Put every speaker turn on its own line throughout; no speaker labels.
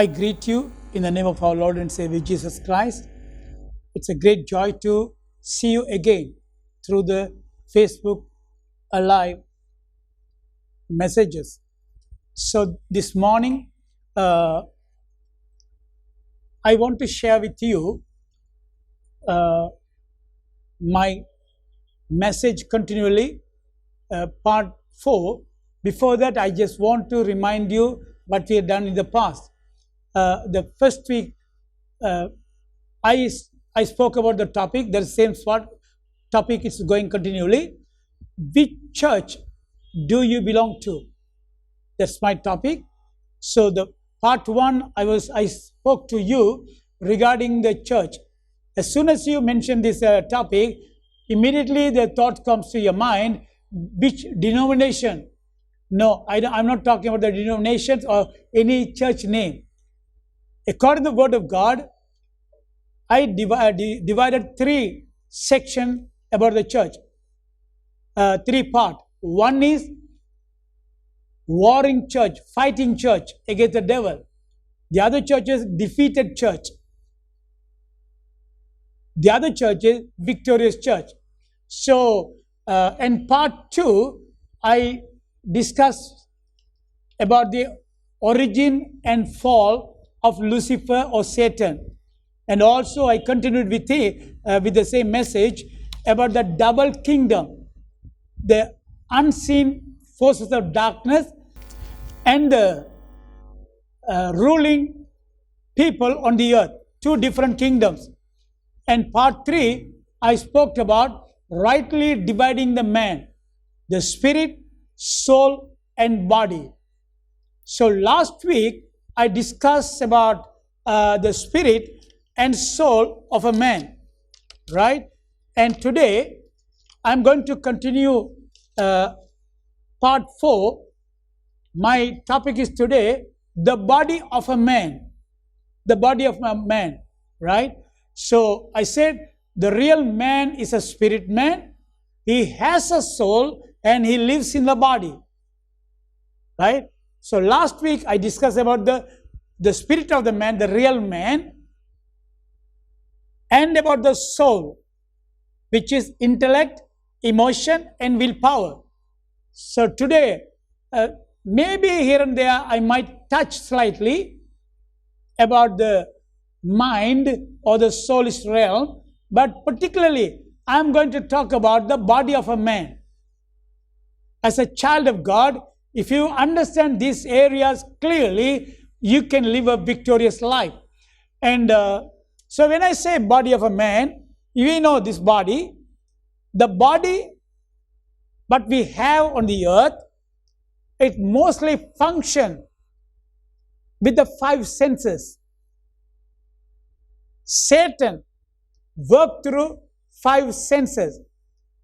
I greet you in the name of our Lord and Savior Jesus Christ. It's a great joy to see you again through the Facebook Alive messages. So this morning, I want to share with you my message continually, part 4. Before that, I just want to remind you what we have done in the past. The first week, I spoke about the topic. The same topic is going continually. Which church do you belong to? That's my topic. So the part 1, I spoke to you regarding the church. As soon as you mention this topic, immediately the thought comes to your mind, which denomination? No, I'm not talking about the denominations or any church name. According to the Word of God, I divided 3 sections about the church, 3 parts. One is warring church, fighting church against the devil. The other church is defeated church. The other church is victorious church. So, in part 2, I discussed about the origin and fall of Lucifer or Satan. And also I continued with the same message about the double kingdom, the unseen forces of darkness and the ruling people on the earth, 2 different kingdoms. And part 3, I spoke about rightly dividing the man, the spirit, soul, and body. So last week, I discussed about the spirit and soul of a man, right? And today, I'm going to continue part 4. My topic is today, the body of a man. The body of a man, right? So I said, the real man is a spirit man. He has a soul and he lives in the body, right? So last week I discussed about the spirit of the man, the real man, and about the soul, which is intellect, emotion, and willpower. So today, maybe here and there I might touch slightly about the mind or the soulish realm, but particularly I'm going to talk about the body of a man. As a child of God, if you understand these areas clearly, you can live a victorious life. And so when I say body of a man, you know this body, the body what we have on the earth, it mostly functions with the 5 senses. Satan worked through 5 senses.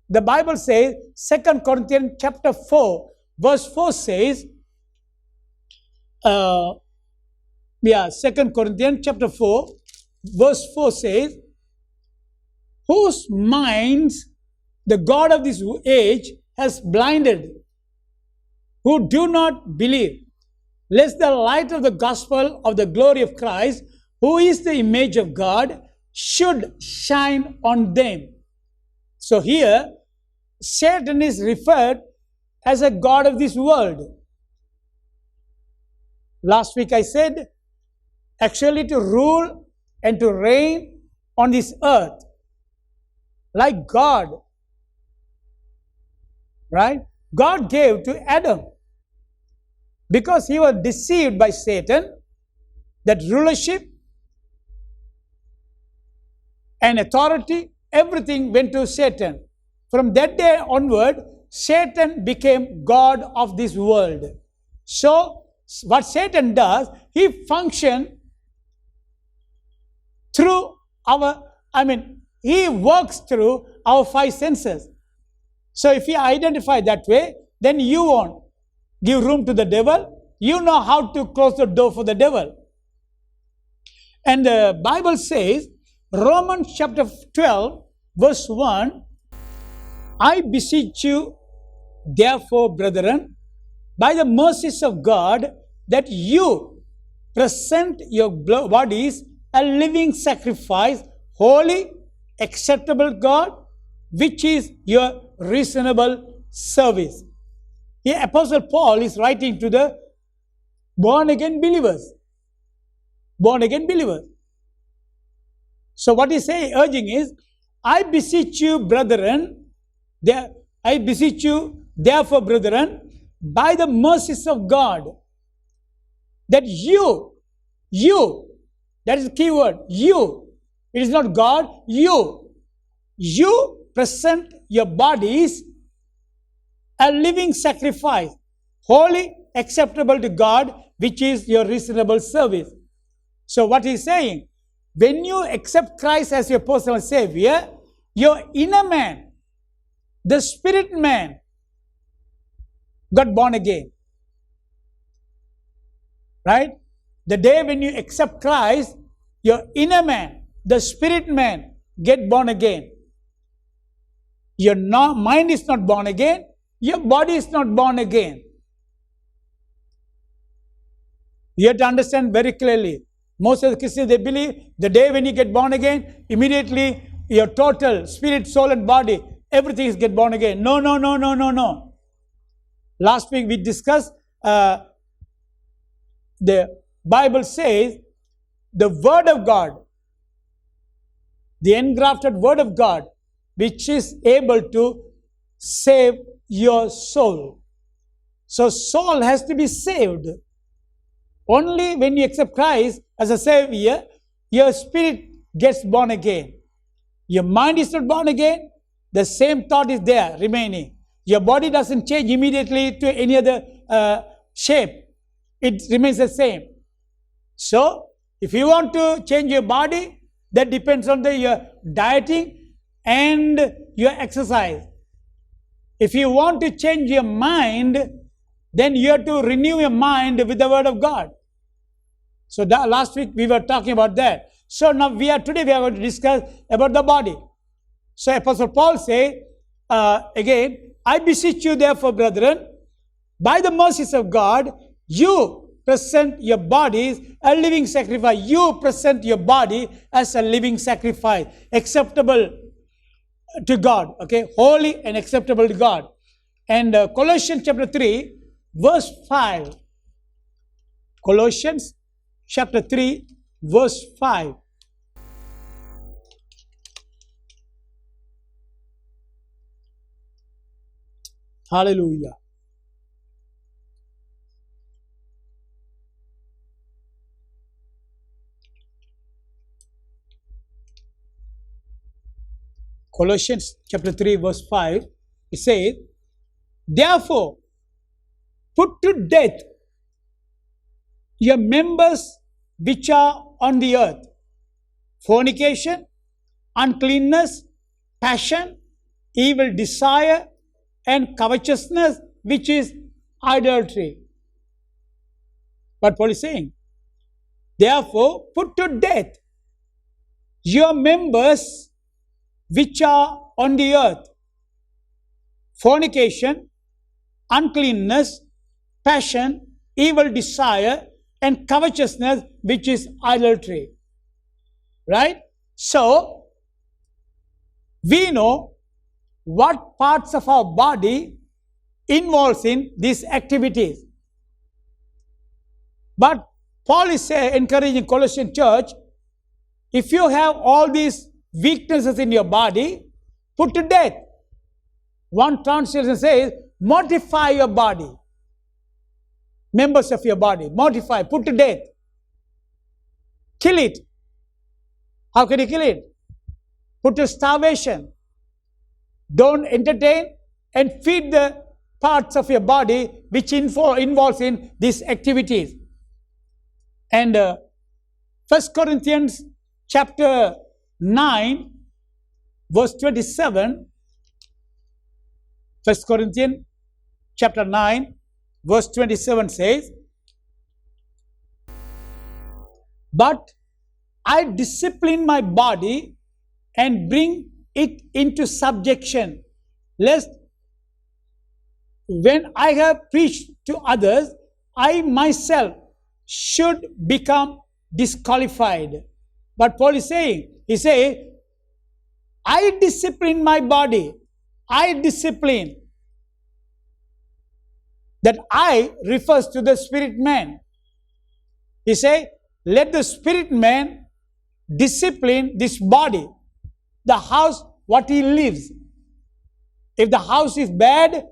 The Bible says, 2 Corinthians chapter 4, verse 4 says, 2 Corinthians chapter 4, verse 4 says, whose minds the God of this age has blinded, who do not believe, lest the light of the gospel of the glory of Christ, who is the image of God, should shine on them. So here, Satan is referred as a god of this world. Last week I said, actually to rule and to reign on this earth like God, right? God gave to Adam because he was deceived by Satan, that rulership and authority, everything went to Satan. From that day onward, Satan became God of this world. So, what Satan does, he functions through he works through our 5 senses. So, if you identify that way, then you won't give room to the devil. You know how to close the door for the devil. And the Bible says, Romans chapter 12, verse 1, I beseech you, therefore, brethren, by the mercies of God, that you present your bodies a living sacrifice, holy, acceptable God, which is your reasonable service. Here, Apostle Paul is writing to the born-again believers. Born-again believers. So what he's saying, urging is, I beseech you, brethren, I beseech you, therefore, brethren, by the mercies of God, that you, that is the key word, you, it is not God, you present your bodies a living sacrifice, holy, acceptable to God, which is your reasonable service. So what he's saying, when you accept Christ as your personal Savior, your inner man, the spirit man, got born again. Right? The day when you accept Christ, your inner man, the spirit man, get born again. Your mind is not born again. Your body is not born again. You have to understand very clearly. Most of the Christians, they believe the day when you get born again, immediately your total spirit, soul and body, everything is get born again. No. Last week we discussed, the Bible says the Word of God, the engrafted Word of God, which is able to save your soul. So soul has to be saved. Only when you accept Christ as a Savior, your spirit gets born again. Your mind is not born again. The same thought is there remaining. Your body doesn't change immediately to any other shape. It remains the same. So, if you want to change your body, that depends on your dieting and your exercise. If you want to change your mind, then you have to renew your mind with the Word of God. So last week we were talking about that. So now today we are going to discuss about the body. So Apostle Paul says, again, I beseech you therefore, brethren, by the mercies of God, you present your bodies a living sacrifice. You present your body as a living sacrifice, acceptable to God, okay, holy and acceptable to God. And Colossians chapter 3, verse 5. Colossians chapter 3, verse 5. Hallelujah. Colossians chapter 3, verse 5, it says, therefore, put to death your members which are on the earth, fornication, uncleanness, passion, evil desire, and covetousness, which is idolatry. What Paul is saying, therefore, put to death your members which are on the earth, fornication, uncleanness, passion, evil desire, and covetousness, which is idolatry. Right? So, we know what parts of our body involves in these activities. But Paul is encouraging Colossian church, if you have all these weaknesses in your body, put to death. One translation says, mortify your body. Members of your body, mortify, put to death. Kill it. How can you kill it? Put to starvation. Don't entertain and feed the parts of your body which involves in these activities. And 1 Corinthians chapter 9, verse 27, 1 Corinthians chapter 9, verse 27 says, but I discipline my body and bring it into subjection, lest when I have preached to others, I myself should become disqualified. But Paul is saying, he says, I discipline my body. I discipline. That I refers to the spirit man. He says, let the spirit man discipline this body, the house, what he lives. If the house is bad,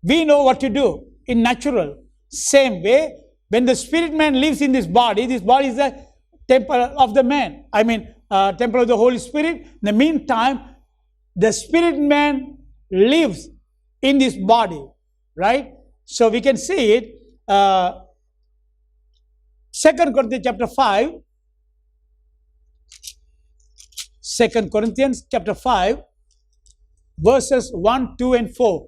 we know what to do in natural. Same way, when the spirit man lives in this body is the temple of the man. Temple of the Holy Spirit. In the meantime, the spirit man lives in this body, right? So we can see it. 2 Corinthians chapter 5. 2 Corinthians chapter 5, verses 1, 2, and 4.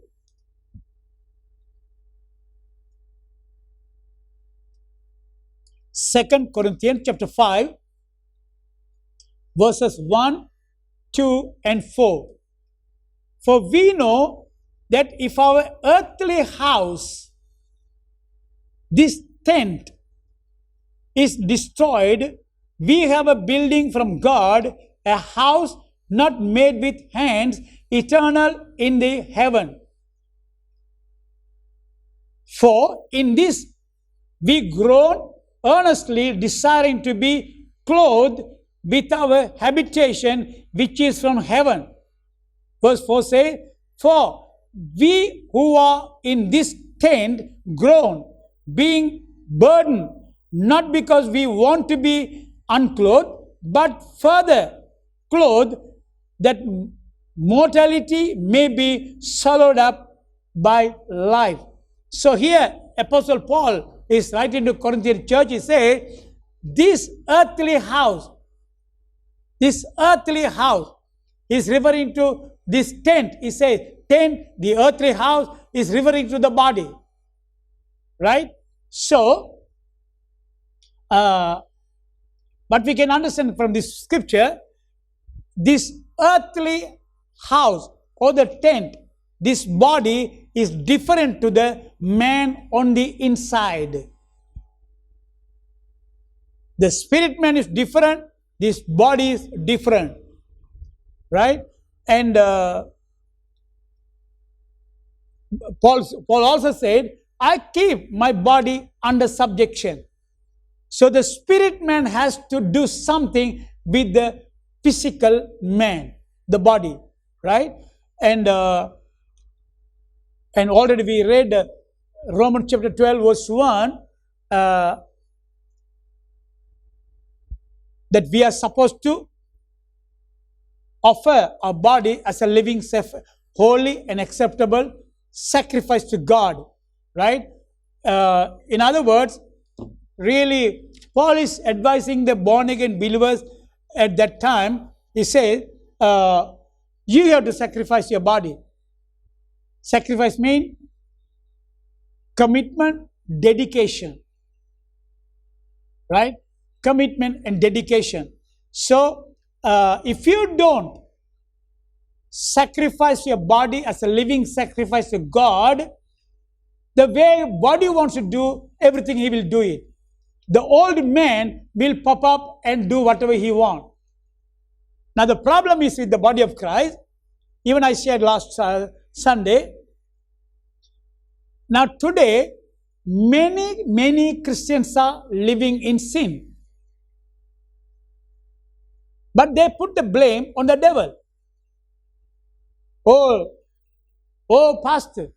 Second Corinthians chapter 5, verses 1, 2, and 4. For we know that if our earthly house, this tent, is destroyed, we have a building from God, a house not made with hands, eternal in the heaven. For in this we groan earnestly, desiring to be clothed with our habitation which is from heaven. Verse 4 says, for we who are in this tent groan, being burdened, not because we want to be unclothed, but further clothed, that mortality may be swallowed up by life. So here, Apostle Paul is writing to Corinthian church. He says, this earthly house is referring to this tent. He says, tent, the earthly house, is referring to the body. Right? So, but we can understand from this scripture, this earthly house or the tent, this body is different to the man on the inside. The spirit man is different, this body is different. Right? And Paul also said, I keep my body under subjection. So the spirit man has to do something with the physical man, the body, right? And already we read Romans chapter 12 verse 1, that we are supposed to offer our body as a living, holy and acceptable sacrifice to God, right? In other words, really, Paul is advising the born-again believers at that time. He says, you have to sacrifice your body. Sacrifice means commitment, dedication. Right? Commitment and dedication. So, if you don't sacrifice your body as a living sacrifice to God, the way body wants to do everything, he will do it. The old man will pop up and do whatever he wants. Now the problem is with the body of Christ. Even I shared last Sunday. Now today, many Christians are living in sin. But they put the blame on the devil. Oh, pastor,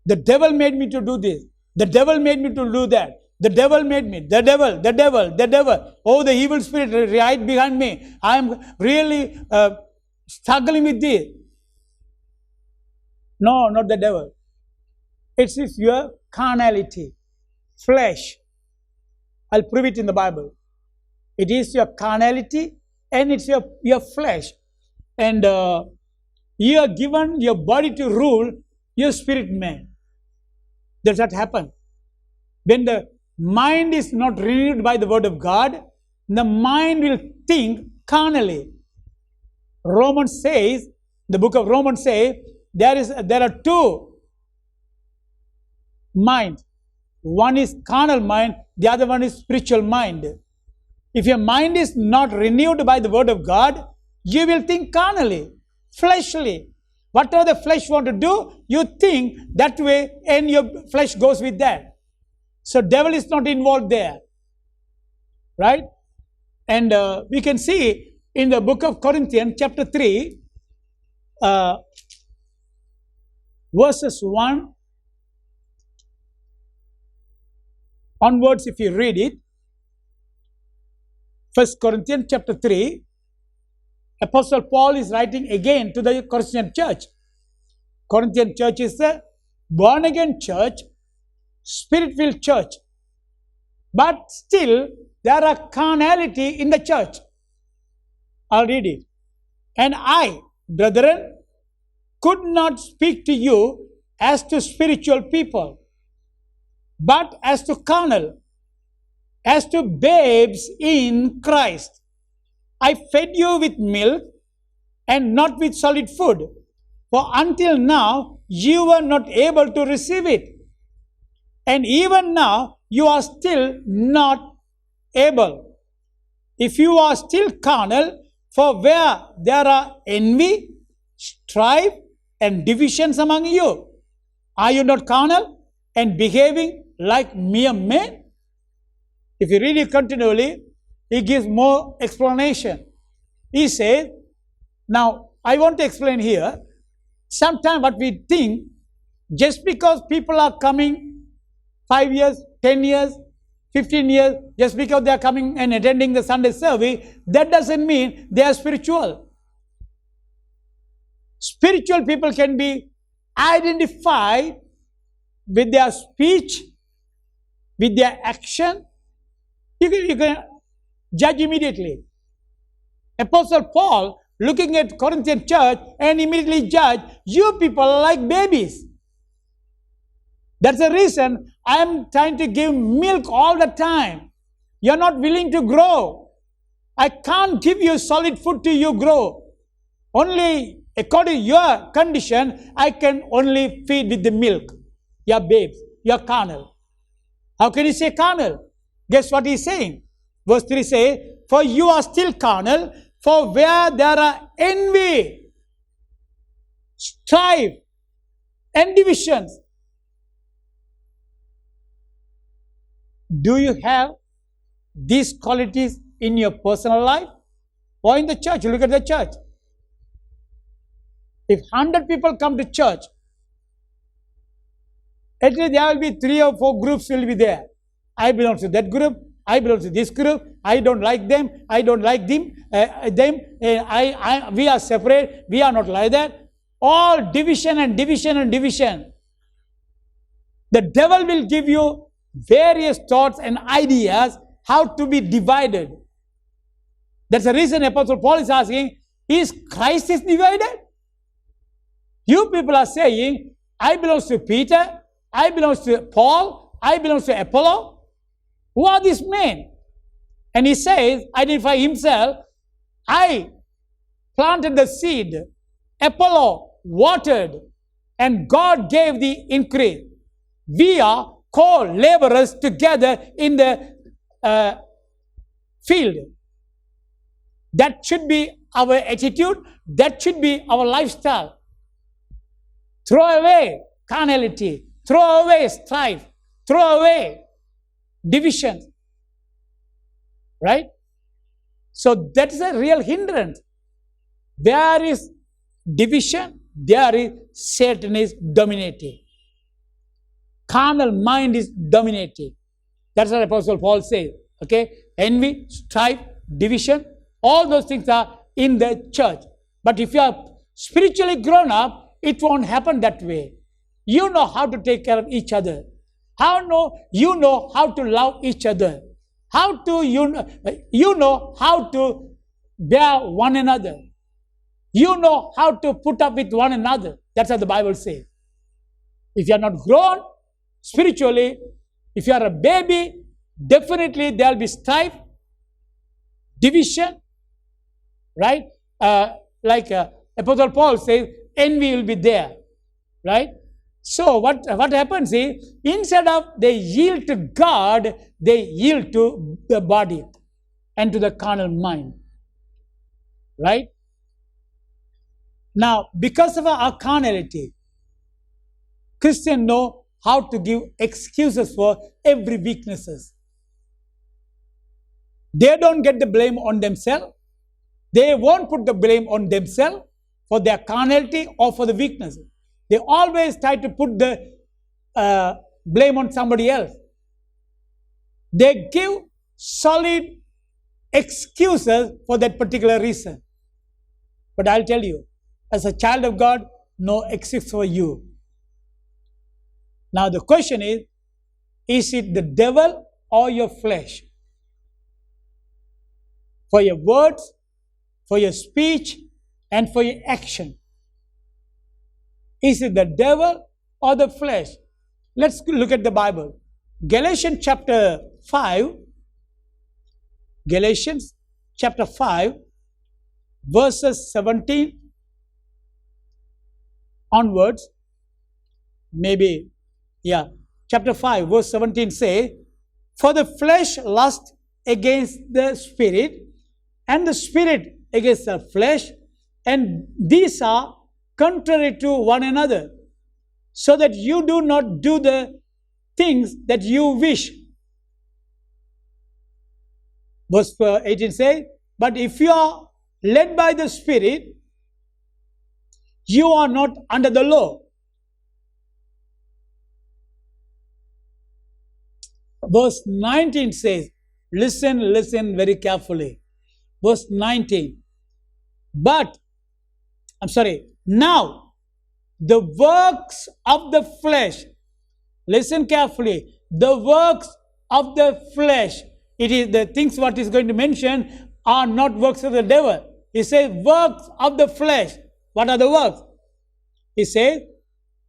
the devil made me to do this. The devil made me to do that. The devil made me. The devil. Oh, the evil spirit right behind me. I am really struggling with this. No, not the devil. It is your carnality, flesh. I'll prove it in the Bible. It is your carnality and it's your flesh. And you are given your body to rule your spirit man. Does that happen? When the mind is not renewed by the word of God, the mind will think carnally. Romans says, the book of Romans says, there are two minds. One is carnal mind, the other one is spiritual mind. If your mind is not renewed by the word of God, you will think carnally, fleshly. Whatever the flesh want to do, you think that way and your flesh goes with that. So devil is not involved there. Right? And we can see in the book of Corinthians chapter 3, verses 1 onwards, if you read it, 1 Corinthians chapter 3, Apostle Paul is writing again to the Corinthian church. Corinthian church is a born-again church, spirit-filled church. But still, there are carnality in the church. I'll read it. And I, brethren, could not speak to you as to spiritual people, but as to carnal, as to babes in Christ. I fed you with milk and not with solid food, for until now you were not able to receive it. And even now you are still not able. If you are still carnal, for where there are envy, strife, and divisions among you, are you not carnal and behaving like mere men? If you read it continually, he gives more explanation. He says, now I want to explain here, sometimes what we think, just because people are coming 5 years, 10 years, 15 years, just because they are coming and attending the Sunday service, that doesn't mean they are spiritual. Spiritual people can be identified with their speech, with their action. You can judge immediately. Apostle Paul looking at Corinthian church and immediately judge, you people are like babies. That's the reason I am trying to give milk all the time. You're not willing to grow. I can't give you solid food till you grow. Only according to your condition, I can only feed with the milk. You're babes. You're carnal. How can you say carnal? Guess what he's saying? Verse 3 says, for you are still carnal, for where there are envy, strife, and divisions. Do you have these qualities in your personal life or in the church? Look at the church. If 100 people come to church, at least there will be 3 or 4 groups will be there. I belong to that group. I belong to this group. I don't like them. I don't like them. We are separate. We are not like that. All division and division and division. The devil will give you various thoughts and ideas how to be divided. That's the reason Apostle Paul is asking, is Christ is divided? You people are saying, I belong to Peter, I belong to Paul, I belong to Apollo. Who are these men? And he says, identify himself, I planted the seed, Apollo watered, and God gave the increase. We are co-laborers together in the field. That should be our attitude. That should be our lifestyle. Throw away carnality. Throw away strife. Throw away division. Right? So that is a real hindrance. There is division. There is Satan is dominating. Carnal mind is dominating. That's what Apostle Paul says. Okay? Envy, strife, division, all those things are in the church. But if you are spiritually grown up, it won't happen that way. You know how to take care of each other. You know how to love each other. You know how to bear one another. You know how to put up with one another. That's what the Bible says. If you are not grown spiritually, if you are a baby, definitely there will be strife, division, right? Like Apostle Paul says, envy will be there, right? So what happens is, instead of they yield to God, they yield to the body and to the carnal mind. Right? Now, because of our carnality, Christians know how to give excuses for every weaknesses. They don't get the blame on themselves. They won't put the blame on themselves for their carnality or for the weakness. They always try to put the blame on somebody else. They give solid excuses for that particular reason. But I'll tell you, as a child of God, no excuse for you. Now the question is it the devil or your flesh? For your words, for your speech, and for your action. Is it the devil or the flesh? Let's look at the Bible. Galatians chapter 5, verses 17 onwards, chapter 5, verse 17 say, for the flesh lusts against the spirit, and the spirit against the flesh, and these are contrary to one another, so that you do not do the things that you wish. Verse 18 says, but if you are led by the Spirit, you are not under the law. Verse 19 says, listen very carefully. Verse 19, now the works of the flesh, listen carefully, the works of the flesh, it is the things what is going to mention are not works of the devil. He says works of the flesh. What are the works? He says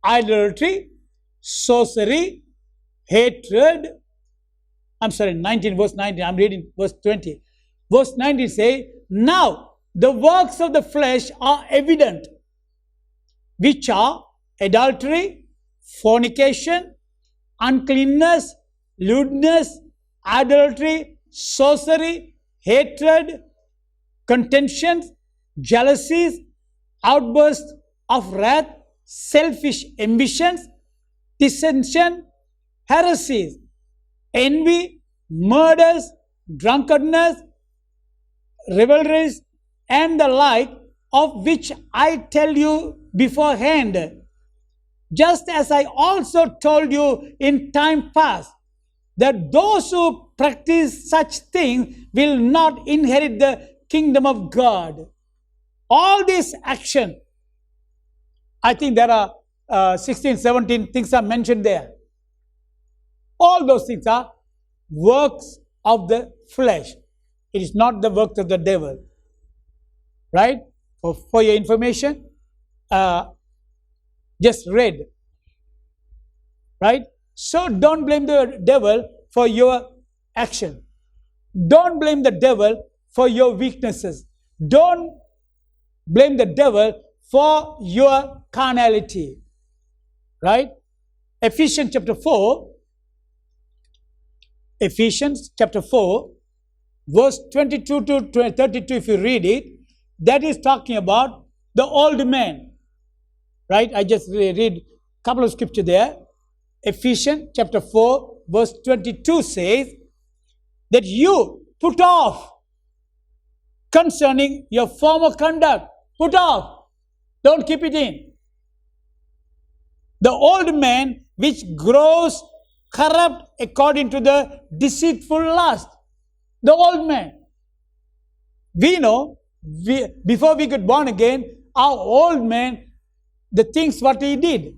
idolatry, sorcery, hatred. 19, verse 19. I'm reading verse 20. Verse 19 says, now the works of the flesh are evident, which are adultery, fornication, uncleanness, lewdness, adultery, sorcery, hatred, contentions, jealousies, outbursts of wrath, selfish ambitions, dissension, heresies, envy, murders, drunkenness, revelries, and the like, of which I tell you beforehand, just as I also told you in time past, that those who practice such things will not inherit the kingdom of God. All this action, I think there are 16, 17 things are mentioned there. All those things are works of the flesh. It is not the works of the devil. Right? For your information, just read. Right? So don't blame the devil for your action. Don't blame the devil for your weaknesses. Don't blame the devil for your carnality. Right? Ephesians chapter 4, verse 22 to 32, if you read it, that is talking about the old man. Right? I just read a couple of scripture there. Ephesians chapter 4, verse 22 says that you put off concerning your former conduct. Put off. Don't keep it in. The old man which grows corrupt according to the deceitful lust. The old man. We know, before we got born again, our old man, the things what he did,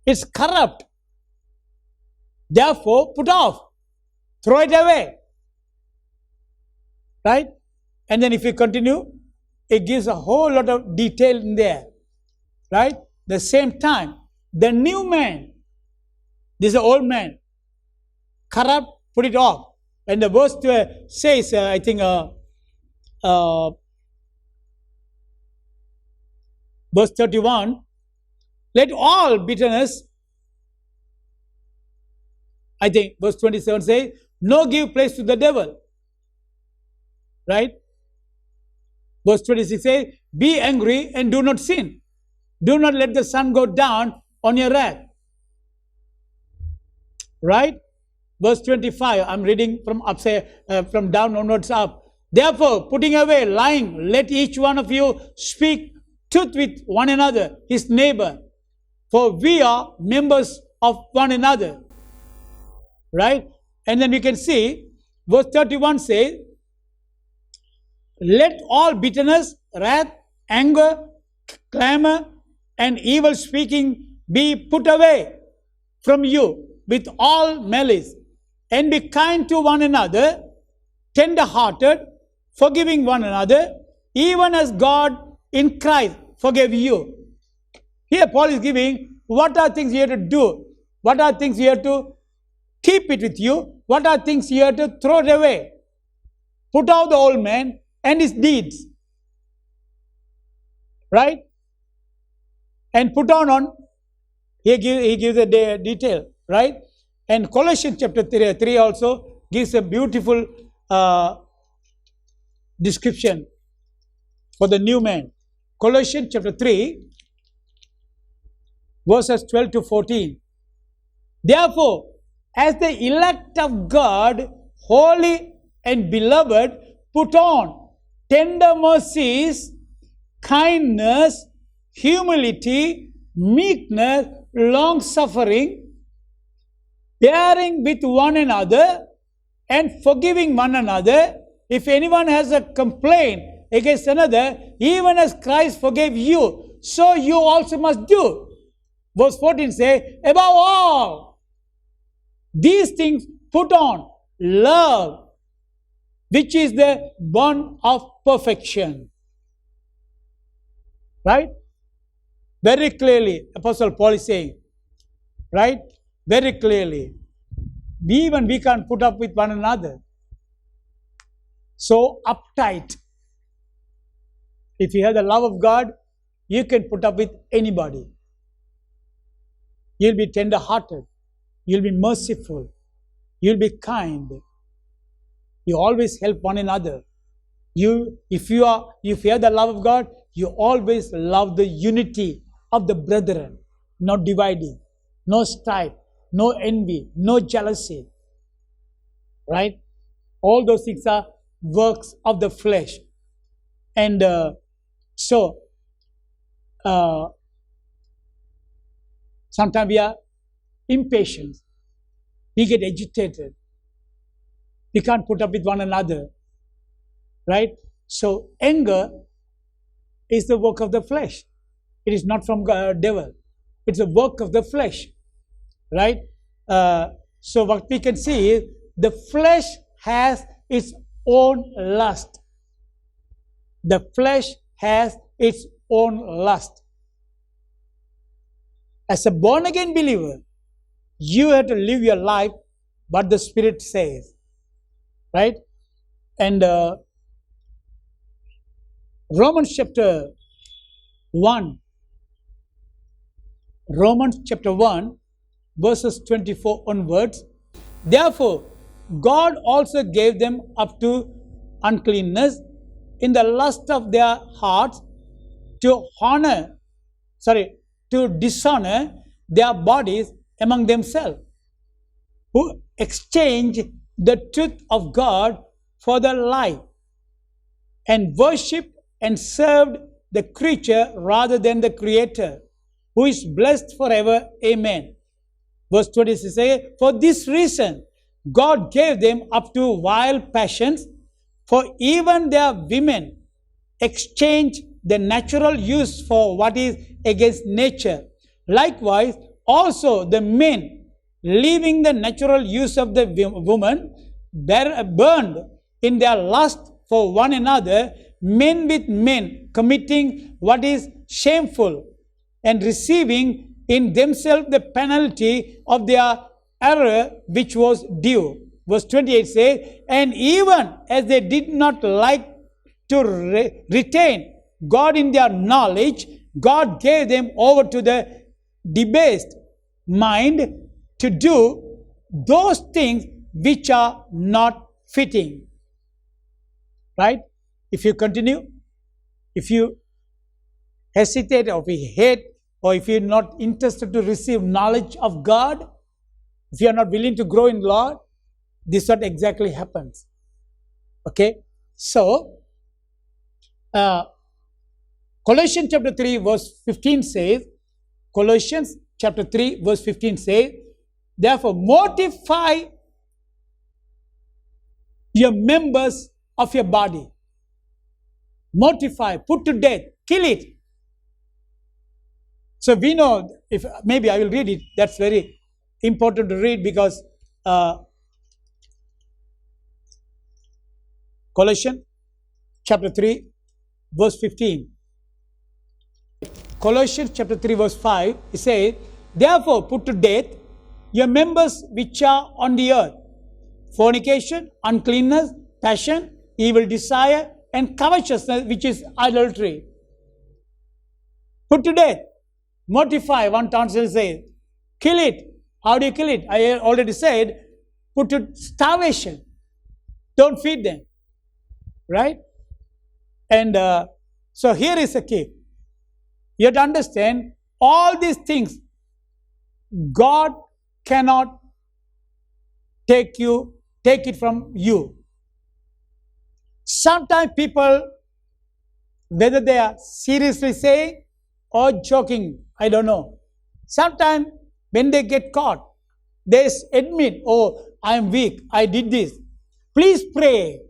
it's corrupt. Therefore, put off. Throw it away. Right? And then if you continue, it gives a whole lot of detail in there. Right? The same time, the new man, this is the old man, corrupt, put it off. And the verse says, I think, verse 31, Let all bitterness, I think verse 27 says, no give place to the devil. Right? Verse 26 says, be angry and do not sin. Do not let the sun go down on your wrath. Right? Verse 25, I'm reading from down onwards up. Therefore, putting away lying, let each one of you speak truth with one another, his neighbor. For we are members of one another. Right? And then you can see, verse 31 says, let all bitterness, wrath, anger, clamor, and evil speaking be put away from you with all malice, and be kind to one another, tender-hearted, forgiving one another, even as God in Christ forgave you. Here Paul is giving what are things you have to do, what are things you have to keep it with you, what are things you have to throw it away. Put out the old man and his deeds. Right? And put on, he gives a detail. Right? And Colossians chapter 3 also gives a beautiful description for the new man. Colossians chapter 3, verses 12 to 14. Therefore, as the elect of God, holy and beloved, put on tender mercies, kindness, humility, meekness, long-suffering, bearing with one another and forgiving one another. If anyone has a complaint against another, even as Christ forgave you, so you also must do. Verse 14 says, above all these things put on love, which is the bond of perfection. Right? Very clearly, Apostle Paul is saying, right? Very clearly, even we can't put up with one another. So uptight. If you have the love of God, you can put up with anybody. You'll be tender-hearted. You'll be merciful. You'll be kind. You always help one another. If you have the love of God, you always love the unity of the brethren, not dividing, no strife, no envy, no jealousy. Right? All those things are works of the flesh. And sometimes we are impatient. We get agitated. We can't put up with one another. Right? So anger is the work of the flesh. It is not from devil. It's a work of the flesh. Right? So what we can see is the flesh has its own lust. The flesh has its own lust. As a born-again believer, you have to live your life what the Spirit says. Right? And Romans chapter 1, verses 24 onwards. Therefore, God also gave them up to uncleanness in the lust of their hearts to dishonor their bodies among themselves, who exchanged the truth of God for the lie, and worshipped and served the creature rather than the Creator, who is blessed forever. Amen. Verse 26 says, for this reason, God gave them up to wild passions, for even their women exchange the natural use for what is against nature. Likewise, also the men, leaving the natural use of the woman, burned in their lust for one another, men with men, committing what is shameful, and receiving in themselves the penalty of their error which was due. Verse 28 says, and even as they did not like to retain God in their knowledge, God gave them over to the debased mind to do those things which are not fitting. Right? If you continue, if you hesitate, or if you hate, or if you're not interested to receive knowledge of God, if you are not willing to grow in Lord, this is what exactly happens. Okay? So, Colossians chapter 3 verse 15 says, Colossians chapter 3 verse 15 says, therefore mortify your members of your body. Mortify, put to death, kill it. So we know, if maybe I will read it, that's very important to read, because Colossians chapter 3 verse 15. Colossians chapter 3 verse 5, it says, therefore put to death your members which are on the earth, fornication, uncleanness, passion, evil desire, and covetousness, which is adultery. Put to death. Mortify, one translation says. Kill it. How do you kill it? I already said, put to starvation. Don't feed them. Right? And so here is the key. You have to understand, all these things, God cannot take it from you. Sometimes people, whether they are seriously saying or joking, I don't know. Sometimes when they get caught, they admit, oh, I am weak, I did this. Please pray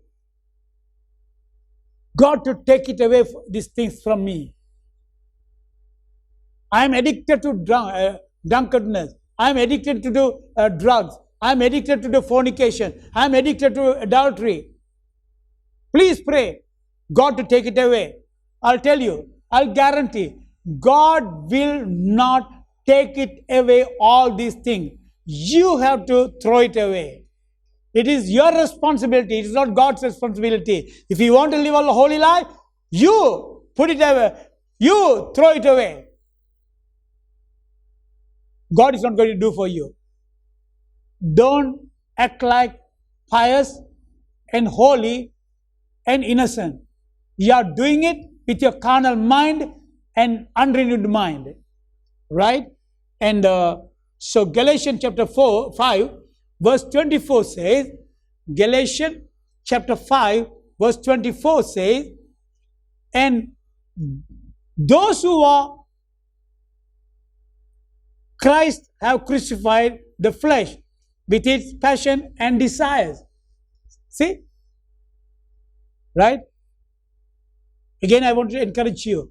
God to take it away, these things from me. I am addicted to drunkenness. I am addicted to do drugs. I am addicted to do fornication. I am addicted to adultery. Please pray God to take it away. I'll tell you, I'll guarantee, God will not take it away, all these things. You have to throw it away. It is your responsibility. It is not God's responsibility. If you want to live a holy life, you put it away. You throw it away. God is not going to do for you. Don't act like pious and holy and innocent. You are doing it with your carnal mind and unrenewed mind. Right? And so Galatians chapter 5 verse 24 says, Galatians chapter 5 verse 24 says, and those who are Christ have crucified the flesh with its passion and desires. See? Right? Again, I want to encourage you.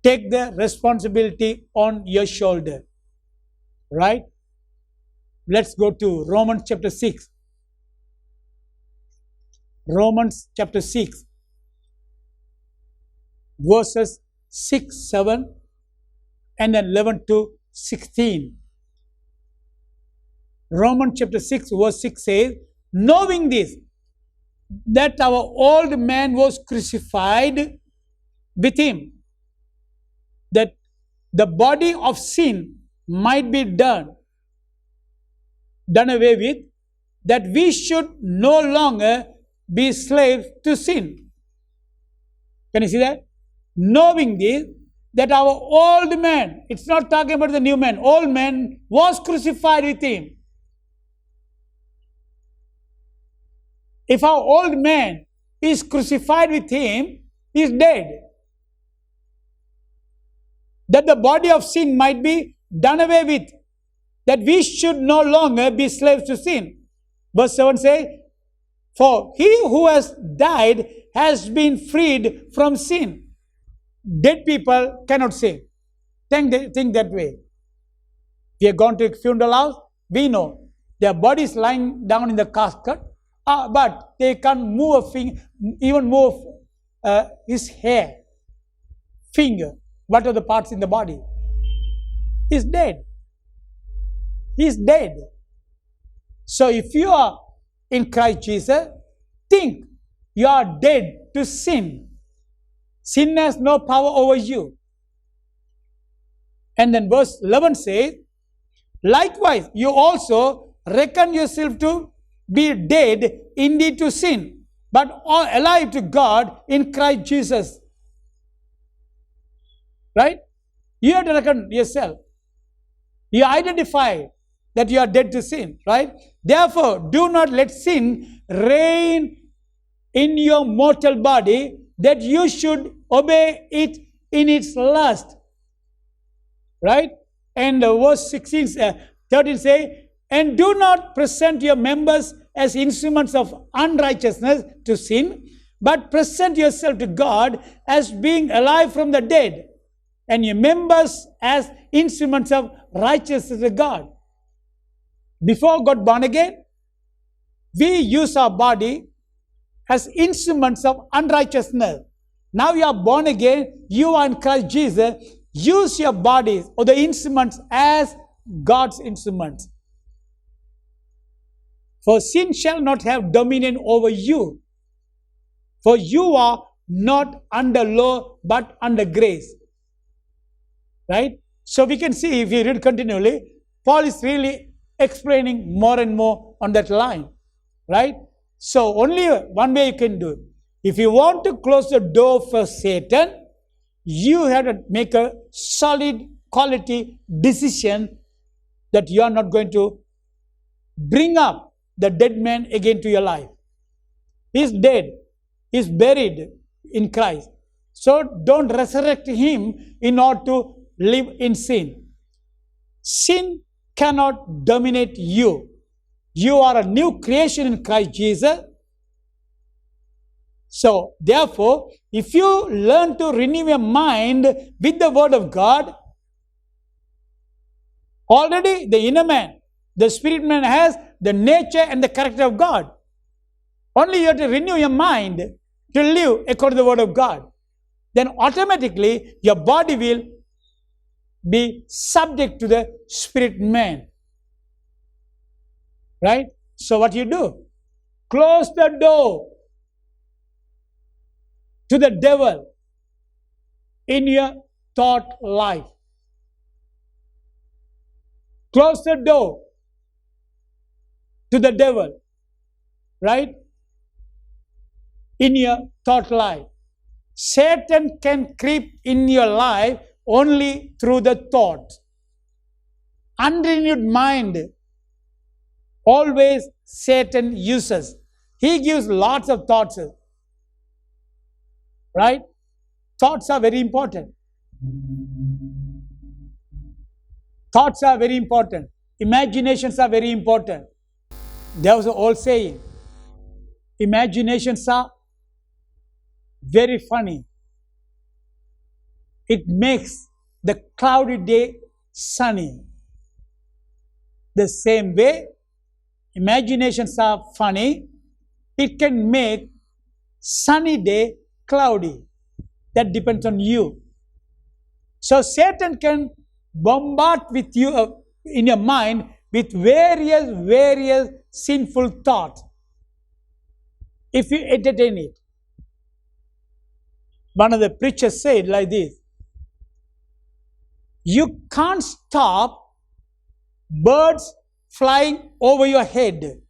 Take the responsibility on your shoulder. Right? Let's go to Romans chapter 6. Romans chapter 6. Verses 6, 7, and then 11 to 16. Romans chapter 6 verse 6 says, knowing this, that our old man was crucified with him, that the body of sin might be done away with, that we should no longer be slaves to sin. Can you see that? Knowing this, that our old man, it's not talking about the new man, old man was crucified with him. If our old man is crucified with him, he is dead. That the body of sin might be done away with, that we should no longer be slaves to sin. Verse 7 says, for he who has died has been freed from sin. Dead people cannot sin. Think that way. We have gone to a funeral house, we know their bodies lying down in the casket, but they can't move a finger, even move his hair, finger, what are the parts in the body. He's dead. He's dead. So if you are in Christ Jesus, think you are dead to sin. Sin has no power over you. And then verse 11 says, likewise, you also reckon yourself to be dead indeed to sin, but alive to God in Christ Jesus. Right? You have to reckon yourself. You identify that you are dead to sin, right? Therefore, do not let sin reign in your mortal body, that you should obey it in its lust. Right? And verse 13 say, and do not present your members as instruments of unrighteousness to sin, but present yourself to God as being alive from the dead, and your members as instruments of righteousness to God. Before got born again, we use our body as instruments of unrighteousness. Now you are born again, you are in Christ Jesus, use your bodies or the instruments as God's instruments. For sin shall not have dominion over you, for you are not under law but under grace. Right? So we can see, if you read continually, Paul is really explaining more and more on that line. Right? So only one way you can do it. If you want to close the door for Satan, you have to make a solid quality decision that you are not going to bring up the dead man again to your life. He's dead. He's buried in Christ. So don't resurrect him in order to live in sin. Sin cannot dominate you. You are a new creation in Christ Jesus. So, therefore, if you learn to renew your mind with the Word of God, already the inner man, the spirit man has the nature and the character of God. Only you have to renew your mind to live according to the Word of God. Then automatically your body will be subject to the spirit man. Right? So what you do? Close the door to the devil in your thought life. Close the door to the devil, right? In your thought life. Satan can creep in your life only through the thought. Unrenewed mind, always Satan uses. He gives lots of thoughts. Right? Thoughts are very important. Thoughts are very important. Imaginations are very important. There was an old saying, imaginations are very funny. It makes the cloudy day sunny. The same way, imaginations are funny. It can make sunny day cloudy. That depends on you. So Satan can bombard with you in your mind with various sinful thoughts if you entertain it. One of the preachers said like this: you can't stop birds flying over your head.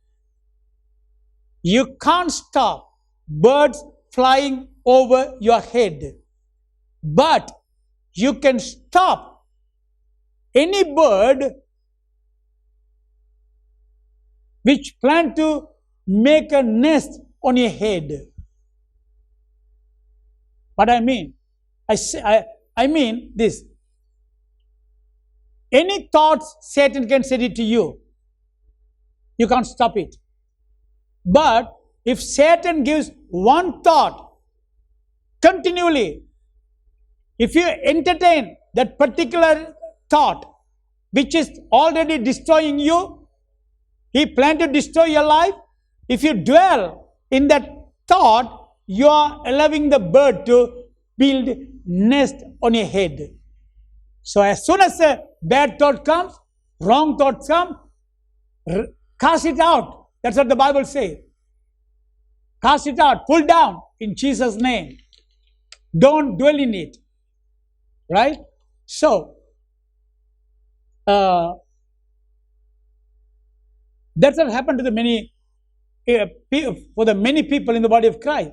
You can't stop birds flying over your head. But you can stop any bird which plan to make a nest on your head. What I mean? I mean this. Any thoughts, Satan can send it to you. You can't stop it. But if Satan gives one thought continually, if you entertain that particular thought which is already destroying you, he plans to destroy your life. If you dwell in that thought, you are allowing the bird to build nest on your head. So as soon as a bad thought comes, wrong thoughts come, cast it out. That's what the Bible says. Cast it out, pull down in Jesus' name. Don't dwell in it. Right? So, That's what happened to the many for the many people in the body of Christ.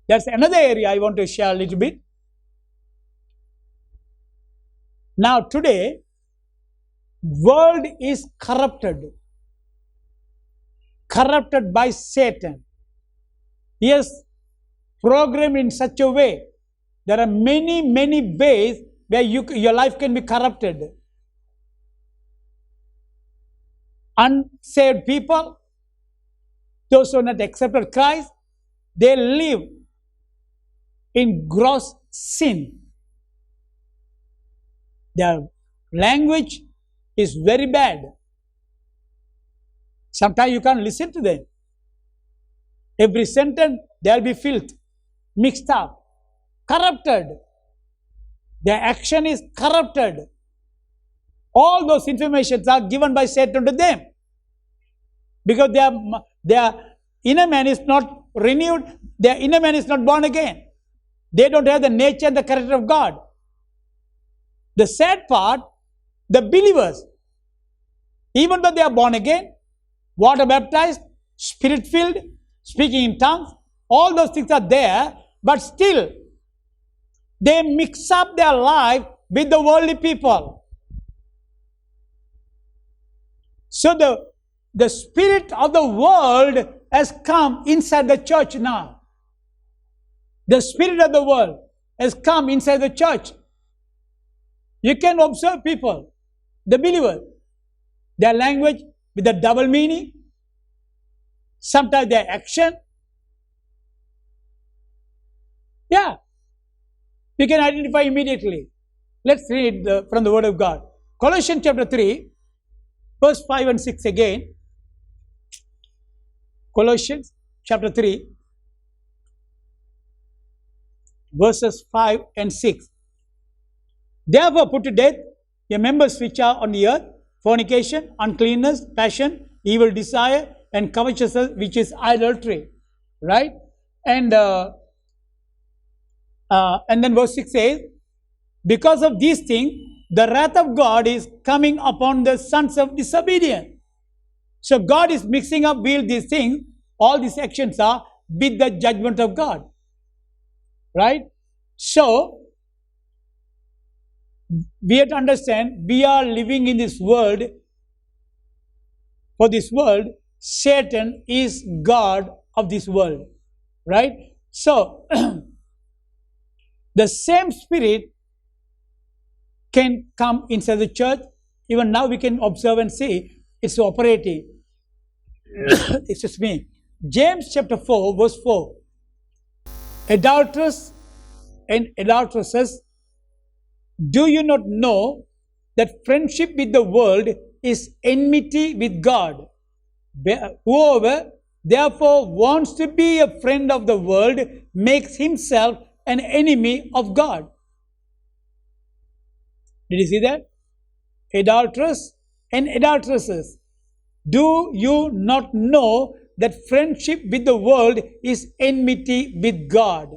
That's another area I want to share a little bit. Now today, world is corrupted by Satan. He has programmed in such a way. There are many ways where your life can be corrupted. Unsaved people, those who have not accepted Christ, they live in gross sin. Their language is very bad. Sometimes you can't listen to them. Every sentence, there will be filth, mixed up, corrupted. Their action is corrupted. All those informations are given by Satan to them. Because their inner man is not renewed, their inner man is not born again. They don't have the nature and the character of God. The sad part, the believers, even though they are born again, water baptized, spirit filled, speaking in tongues, all those things are there, but still they mix up their life with the worldly people. So the spirit of the world has come inside the church now. The spirit of the world has come inside the church. You can observe people, the believers, their language with a double meaning, sometimes their action. Yeah, you can identify immediately. Let's read from the Word of God. Colossians chapter 3, verse 5 and 6 again. Colossians chapter 3, verses 5 and 6. Therefore put to death your members which are on the earth, fornication, uncleanness, passion, evil desire, and covetousness, which is idolatry. Right? And then verse 6 says, because of these things, the wrath of God is coming upon the sons of disobedience. So God is mixing up with these things. All these actions are with the judgment of God. Right? So, we have to understand, we are living in this world. For this world, Satan is God of this world. Right? So, the same spirit can come inside the church. Even now we can observe and see it's operating. Excuse me. James chapter 4, verse 4. Adulterers and adulteresses, do you not know that friendship with the world is enmity with God? Whoever therefore wants to be a friend of the world makes himself an enemy of God. Did you see that? Adulterers and adulteresses, do you not know that friendship with the world is enmity with God?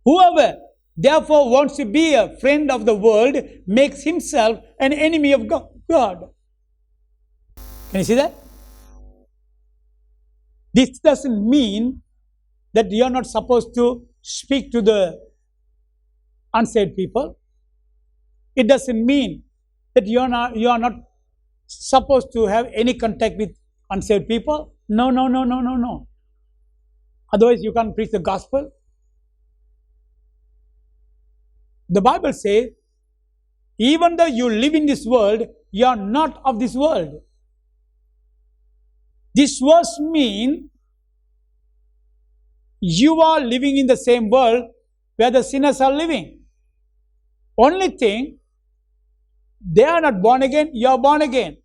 Whoever therefore wants to be a friend of the world makes himself an enemy of God. Can you see that? This doesn't mean that you are not supposed to speak to the unsaved people. It doesn't mean that you are not supposed to have any contact with unsaved people. No. Otherwise you can't preach the gospel. The Bible says, even though you live in this world, you are not of this world. This verse means you are living in the same world where the sinners are living. Only thing, they are not born again, you are born again.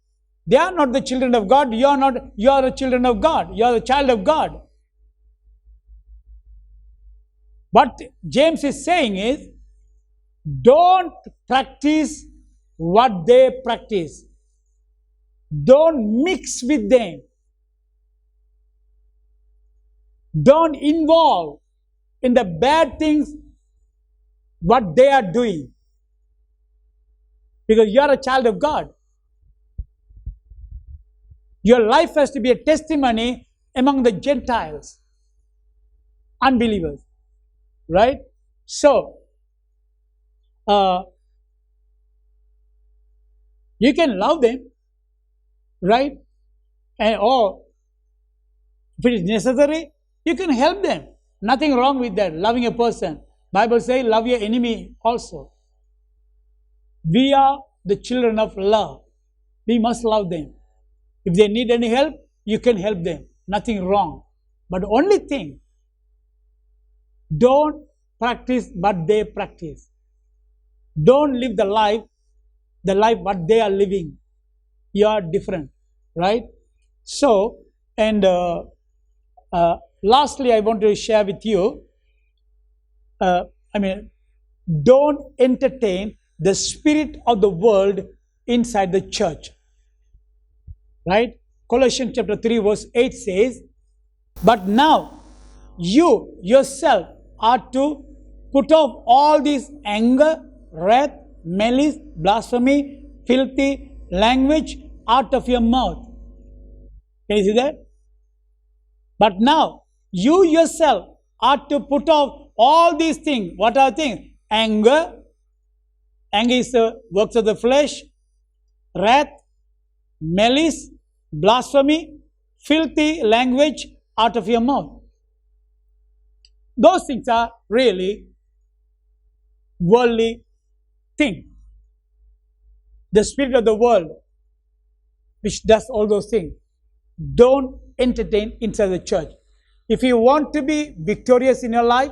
They are not the children of God, you are not, you are the children of God, you are the child of God. What James is saying is, don't practice what they practice. Don't mix with them. Don't involve in the bad things what they are doing. because you are a child of God. Your life has to be a testimony among the Gentiles, unbelievers, right? So, you can love them, right? Or if it is necessary, you can help them. Nothing wrong with that, loving a person. Bible says, love your enemy also. We are the children of love. We must love them. If they need any help, you can help them. Nothing wrong. But only thing, don't practice what they practice. Don't live the life what they are living. You are different, right? So, and lastly, I want to share with you, don't entertain the spirit of the world inside the church, right? Colossians chapter 3 verse 8 says, but now you yourself are to put off all this anger, wrath, malice, blasphemy, filthy language out of your mouth. Can you see that? But now you yourself are to put off all these things. What are things? Anger. Anger is the works of the flesh. Wrath, malice, blasphemy, filthy language out of your mouth. Those things are really worldly things. The spirit of the world, which does all those things, don't entertain inside the church. If you want to be victorious in your life,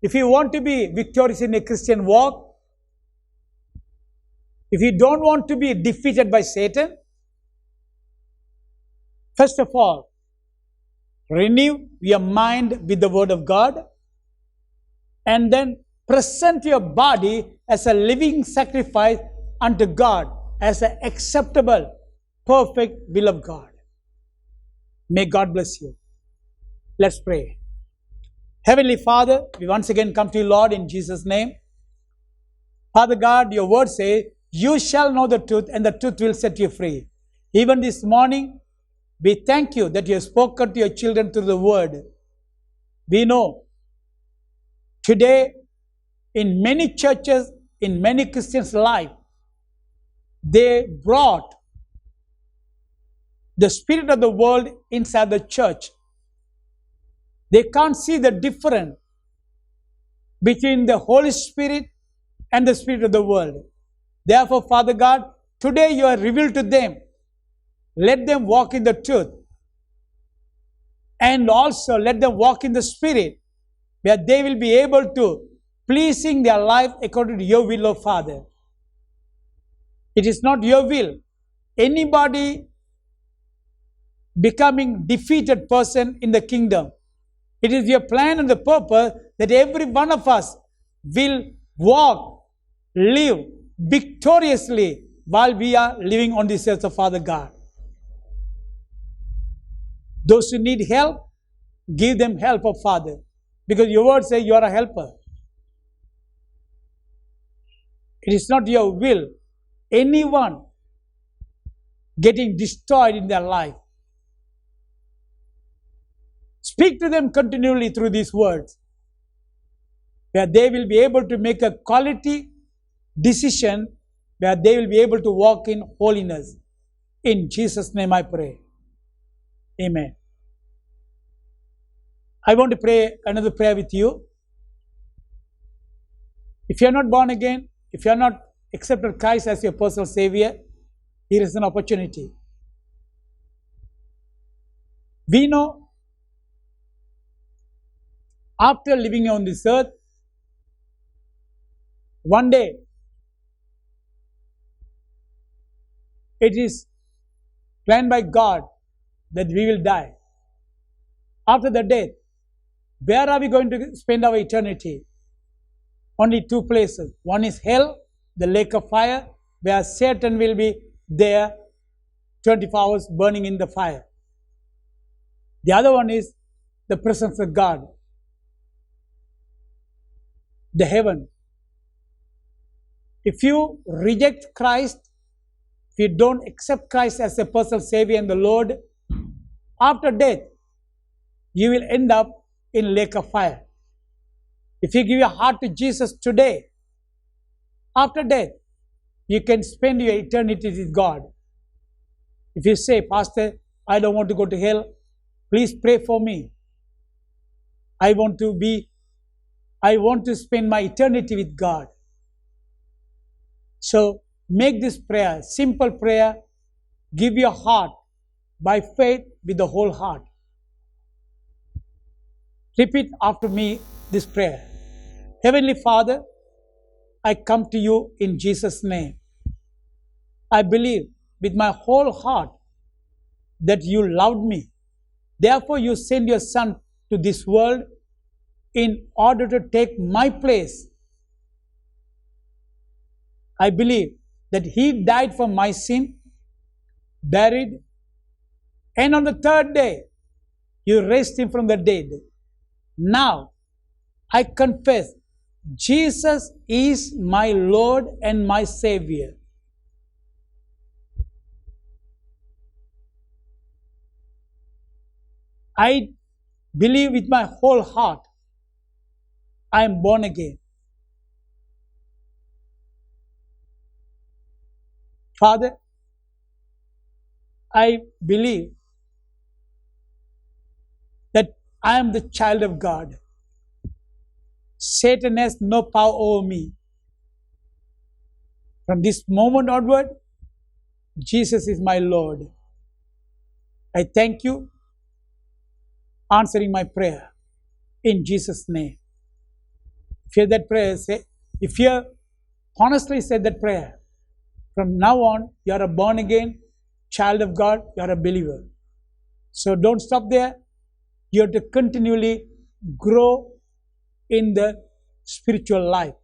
if you want to be victorious in a Christian walk, if you don't want to be defeated by Satan, first of all, renew your mind with the Word of God, and then present your body as a living sacrifice unto God, as an acceptable, perfect will of God. May God bless you. Let's pray. Heavenly Father, we once again come to you, Lord, in Jesus' name. Father God, your word says, you shall know the truth, and the truth will set you free. Even this morning, we thank you that you have spoken to your children through the word. We know today, in many churches, in many Christians' life, they brought the spirit of the world inside the church. They can't see the difference between the Holy Spirit and the spirit of the world. Therefore, Father God, today you are revealed to them. Let them walk in the truth. And also let them walk in the spirit, where they will be able to pleasing their life according to your will, O Father. It is not your will. Anybody becoming defeated person in the kingdom. It is your plan and the purpose that every one of us will walk, live victoriously while we are living on this earth, of Father God. Those who need help, give them help, of Father, because your word says you are a helper. It is not your will anyone getting destroyed in their life. Speak to them continually through these words, where they will be able to make a quality decision, where they will be able to walk in holiness. In Jesus' name I pray. Amen. I want to pray another prayer with you. If you are not born again, if you are not accepted Christ as your personal Savior, here is an opportunity. We know after living on this earth, one day it is planned by God that we will die. After the death, where are we going to spend our eternity? Only two places. One is hell, the lake of fire, where Satan will be there 24 hours burning in the fire. The other one is the presence of God, the heaven. If you reject Christ, if you don't accept Christ as a personal Savior and the Lord, after death, you will end up in lake of fire. If you give your heart to Jesus today, after death, you can spend your eternity with God. If you say, Pastor, I don't want to go to hell, please pray for me. I want to spend my eternity with God. So make this prayer, simple prayer, give your heart by faith with the whole heart. Repeat after me this prayer. Heavenly Father, I come to you in Jesus' name. I believe with my whole heart that you loved me. Therefore, you sent your Son to this world in order to take my place. I believe that He died for my sin, buried, and on the third day, you raised Him from the dead. Now, I confess Jesus is my Lord and my Savior. I believe with my whole heart I am born again. Father, I believe that I am the child of God. Satan has no power over me. From this moment onward, Jesus is my Lord. I thank you answering my prayer in Jesus' name. If you hear that prayer, if you honestly said that prayer, from now on, you are a born again child of God, you are a believer. So don't stop there. You have to continually grow in the spiritual life.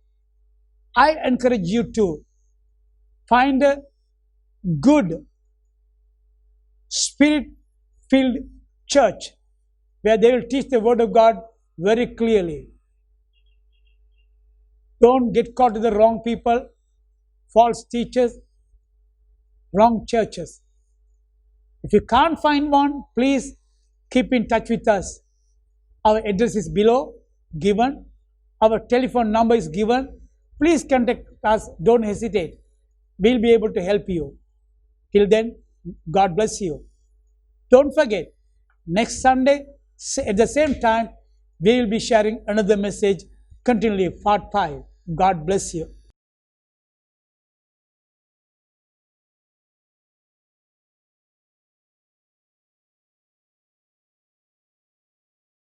I encourage you to find a good spirit-filled church where they will teach the Word of God very clearly. Don't get caught with the wrong people, false teachers, wrong churches. If you can't find one, please keep in touch with us. Our address is below, given. Our telephone number is given. Please contact us. Don't hesitate. We'll be able to help you. Till then, God bless you. Don't forget, next Sunday, at the same time, we will be sharing another message continually, part 5. God bless you.